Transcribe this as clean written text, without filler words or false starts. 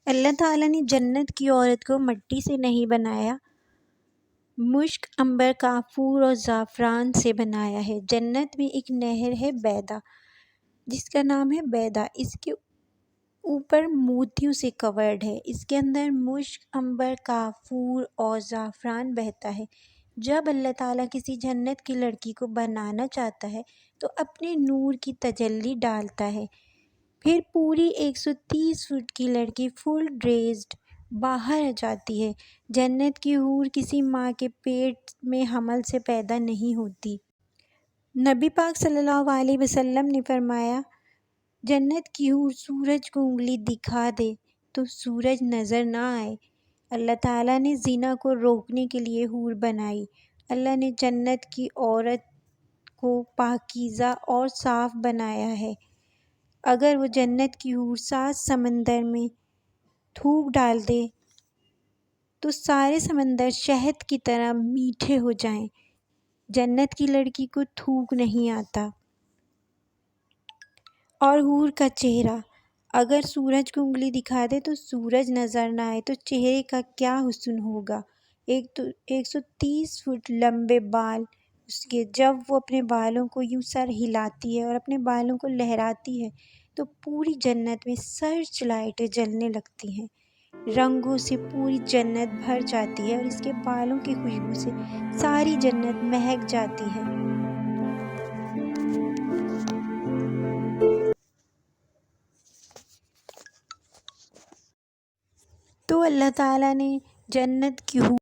اللہ تعالیٰ نے جنت کی عورت کو مٹی سے نہیں بنایا، مشک، عنبر، کافور اور زعفران سے بنایا ہے۔ جنت میں ایک نہر ہے بیدا، جس کا نام ہے بیدا۔ اس کے اوپر موتیوں سے کورڈ ہے۔ اس کے اندر مشک، عنبر، کافور اور زعفران بہتا ہے۔ جب اللہ تعالیٰ کسی جنت کی لڑکی کو بنانا چاہتا ہے تو اپنے نور کی تجلی ڈالتا ہے، پھر پوری 130 فٹ کی لڑکی فل ڈریسڈ باہر آ جاتی ہے۔ جنت کی حور کسی ماں کے پیٹ میں حمل سے پیدا نہیں ہوتی۔ نبی پاک صلی اللہ علیہ وسلم نے فرمایا، جنت کی حور سورج کو انگلی دکھا دے تو سورج نظر نہ آئے۔ اللہ تعالیٰ نے زنا کو روکنے کے لیے حور بنائی۔ اللہ نے جنت کی عورت کو پاکیزہ اور صاف بنایا ہے۔ اگر وہ جنت کی حور 7 سمندر میں تھوک ڈال دے تو سارے سمندر شہد کی طرح میٹھے ہو جائیں۔ جنت کی لڑکی کو تھوک نہیں آتا۔ اور حور کا چہرہ، اگر سورج کو انگلی دکھا دے تو سورج نظر نہ آئے تو چہرے کا کیا حسن ہوگا۔ 130 فٹ لمبے بال اس کے، جب وہ اپنے بالوں کو یوں سر ہلاتی ہے اور اپنے بالوں کو لہراتی ہے تو پوری جنت میں سرچ لائٹیں جلنے لگتی ہیں، رنگوں سے پوری جنت بھر جاتی ہے اور اس کے بالوں کی خوشبو سے ساری جنت مہک جاتی ہے۔ تو اللہ تعالیٰ نے جنت کی حور